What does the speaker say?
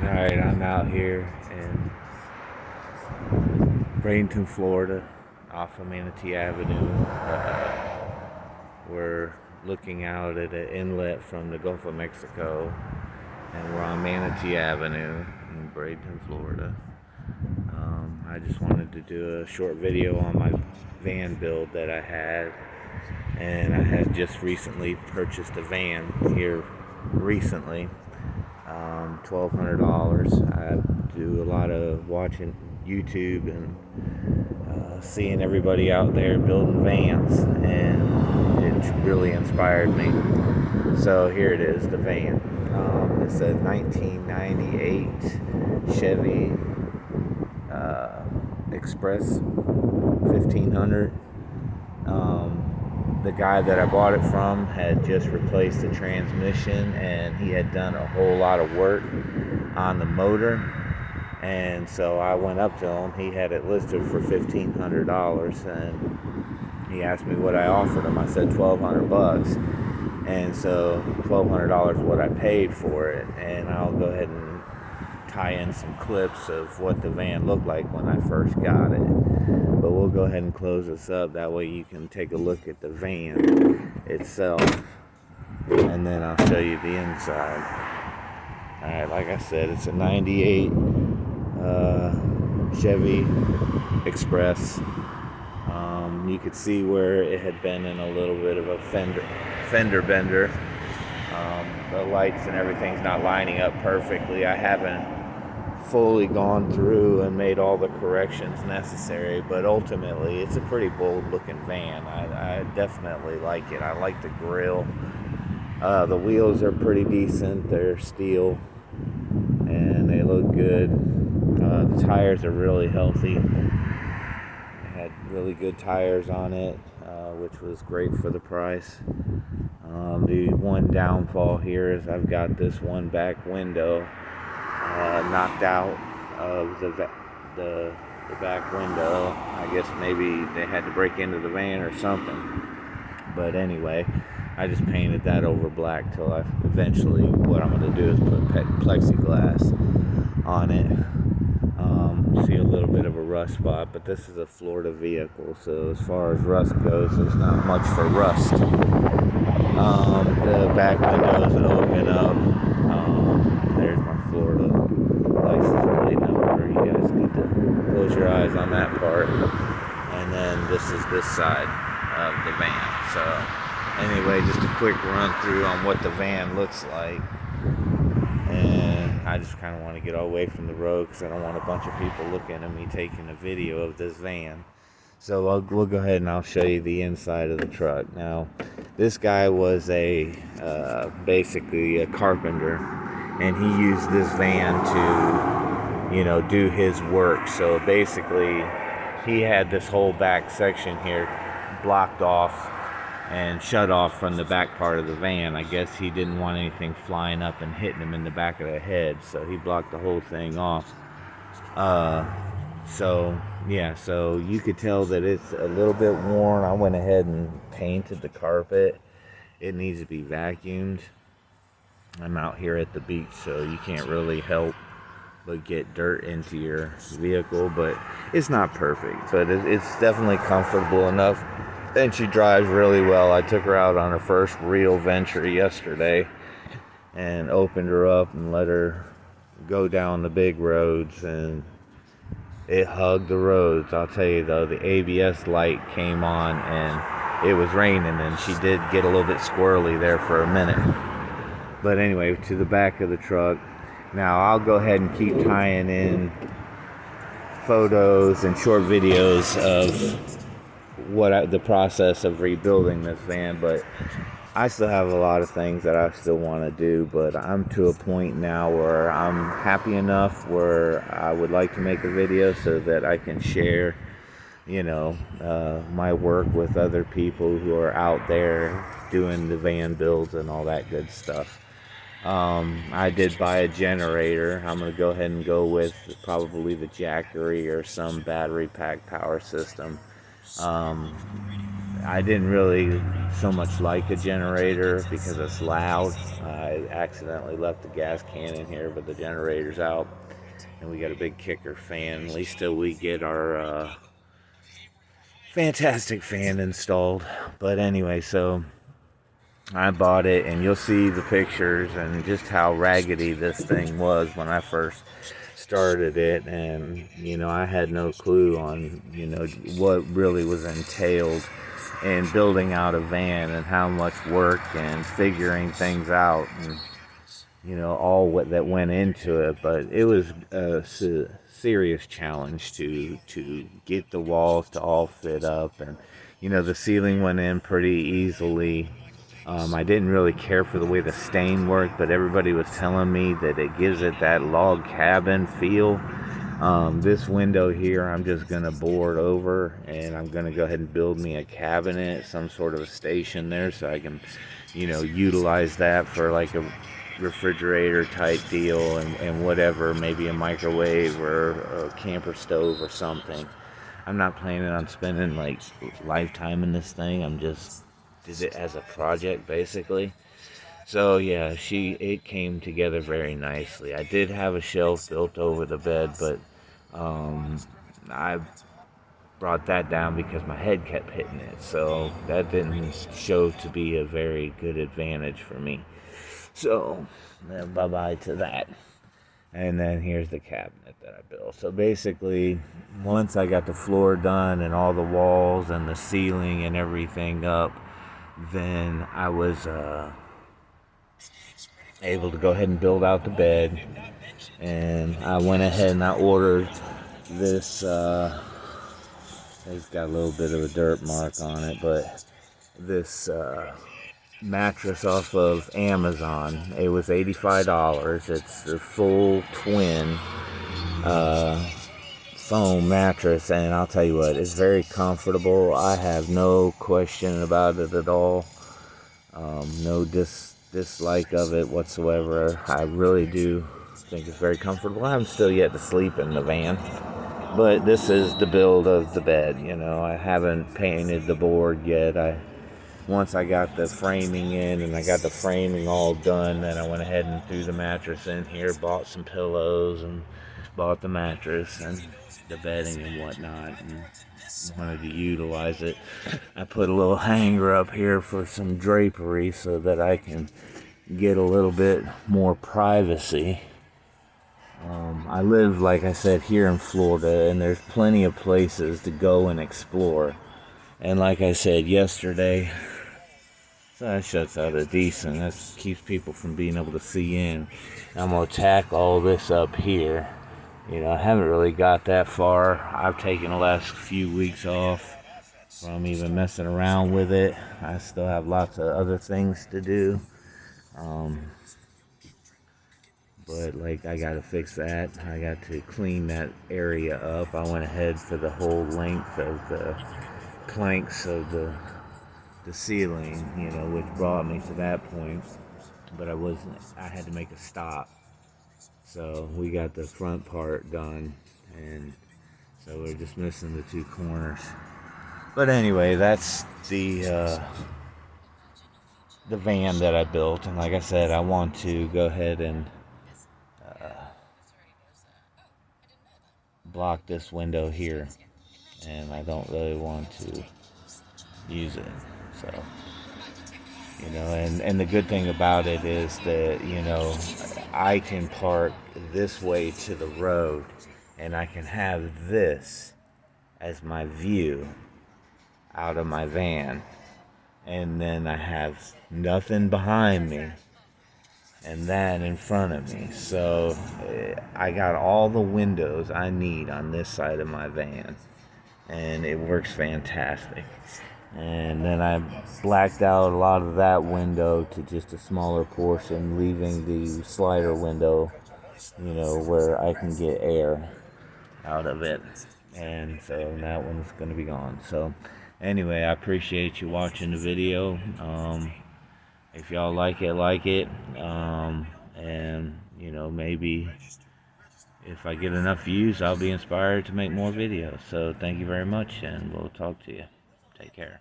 Alright, I'm out here in Bradenton, Florida, off of Manatee Avenue. We're looking out at an inlet from the Gulf of Mexico, and we're on Manatee Avenue in Bradenton, Florida. I just wanted to do a short video on my van build that I had, and I had just recently purchased a van here recently. $1,200. I do a lot of watching YouTube and seeing everybody out there building vans, and it really inspired me. So here it is, the van. It's a 1998 Chevy Express 1500. The guy that I bought it from had just replaced the transmission, and he had done a whole lot of work on the motor. And so I went up to him. He had it listed for $1,500, and he asked me what I offered him. I said $1,200, and so $1,200 is what I paid for it. And I'll go ahead and tie in some clips of what the van looked like when I first got it. But we'll go ahead and close this up. That way you can take a look at the van itself, and then I'll show you the inside. Alright, like I said, it's a 98 Chevy Express. You could see where it had been in a little bit of a fender bender. The lights and everything's not lining up perfectly. I haven't fully gone through and made all the corrections necessary, but ultimately it's a pretty bold looking van. I definitely like it. I like the grille. The wheels are pretty decent. They're steel and they look good. The tires are really healthy. It had really good tires on it, which was great for the price. The one downfall here is I've got this one back window knocked out of the back window. I guess maybe they had to break into the van or something. But anyway, I just painted that over black till I eventually, what I'm going to do is put plexiglass on it. See a little bit of a rust spot, but this is a Florida vehicle, so as far as rust goes, there's not much for rust. The back windows open up. There's my Florida license plate number. You guys need to close your eyes on that part. And then this is this side of the van. So anyway, just a quick run through on what the van looks like. And I just kind of want to get away from the road because I don't want a bunch of people looking at me taking a video of this van. So we'll go ahead and I'll show you the inside of the truck. Now, this guy was basically a carpenter, and he used this van to, do his work. So basically, he had this whole back section here blocked off and shut off from the back part of the van. I guess he didn't want anything flying up and hitting him in the back of the head, so he blocked the whole thing off. So you could tell that it's a little bit worn. I went ahead and painted the carpet. It needs to be vacuumed. I'm out here at the beach, so you can't really help but get dirt into your vehicle, but it's not perfect, but it's definitely comfortable enough. And she drives really well. I took her out on her first real venture yesterday and opened her up and let her go down the big roads, and it hugged the roads. I'll tell you though, the ABS light came on and it was raining, and she did get a little bit squirrely there for a minute. But anyway, to the back of the truck. Now I'll go ahead and keep tying in photos and short videos of the process of rebuilding this van, but I still have a lot of things that I still want to do. But I'm to a point now where I'm happy enough where I would like to make a video so that I can share my work with other people who are out there doing the van builds and all that good stuff. I did buy a generator. I'm going to go ahead and go with probably the Jackery or some battery pack power system. I didn't really so much like a generator because it's loud. I accidentally left the gas can in here, but the generator's out, and we got a big kicker fan. At least till we get our fantastic fan installed. But anyway, so I bought it, and you'll see the pictures and just how raggedy this thing was when I first started it. And I had no clue on what really was entailed in building out a van and how much work and figuring things out, and all what that went into it. But it was a serious challenge to get the walls to all fit up, and the ceiling went in pretty easily. I didn't really care for the way the stain worked, but everybody was telling me that it gives it that log cabin feel. This window here, I'm just going to board over, and I'm going to go ahead and build me a cabinet, some sort of a station there, so I can, utilize that for like a refrigerator type deal, and whatever, maybe a microwave or a camper stove or something. I'm not planning on spending like lifetime in this thing. I'm just did it as a project basically. So yeah, it came together very nicely. I did have a shelf built over the bed, but I brought that down because my head kept hitting it. So that didn't show to be a very good advantage for me. So bye-bye to that. And then here's the cabinet that I built. So basically, once I got the floor done and all the walls and the ceiling and everything up, then I was able to go ahead and build out the bed. And I went ahead and I ordered this, it's got a little bit of a dirt mark on it, but this mattress off of Amazon. It was $85. It's the full twin foam mattress, and I'll tell you what, it's very comfortable. I have no question about it at all. No dislike of it whatsoever. I really do think it's very comfortable. I'm still yet to sleep in the van, but this is the build of the bed. I haven't painted the board yet. Once I got the framing in and I got the framing all done, then I went ahead and threw the mattress in here, bought some pillows and bought the mattress and the bedding and whatnot, and wanted to utilize it. I put a little hanger up here for some drapery so that I can get a little bit more privacy. I live, like I said, here in Florida, and there's plenty of places to go and explore. And like I said yesterday, so that shuts out a decent. That keeps people from being able to see in. I'm going to tack all this up here. I haven't really got that far. I've taken the last few weeks off from even messing around with it. I still have lots of other things to do. But I got to fix that. I got to clean that area up. I went ahead for the whole length of the planks of the ceiling, which brought me to that point. But I had to make a stop. So we got the front part done, and so we're just missing the two corners. But anyway, that's the van that I built, and like I said, I want to go ahead and block this window here, and I don't really want to use it. So and the good thing about it is that I can park this way to the road, and I can have this as my view out of my van, and then I have nothing behind me and that in front of me. So I got all the windows I need on this side of my van, and it works fantastic. And then I blacked out a lot of that window to just a smaller portion, leaving the slider window, where I can get air out of it. And so that one's going to be gone. So anyway, I appreciate you watching the video. If y'all like it. And maybe if I get enough views, I'll be inspired to make more videos. So thank you very much, and we'll talk to you. Take care.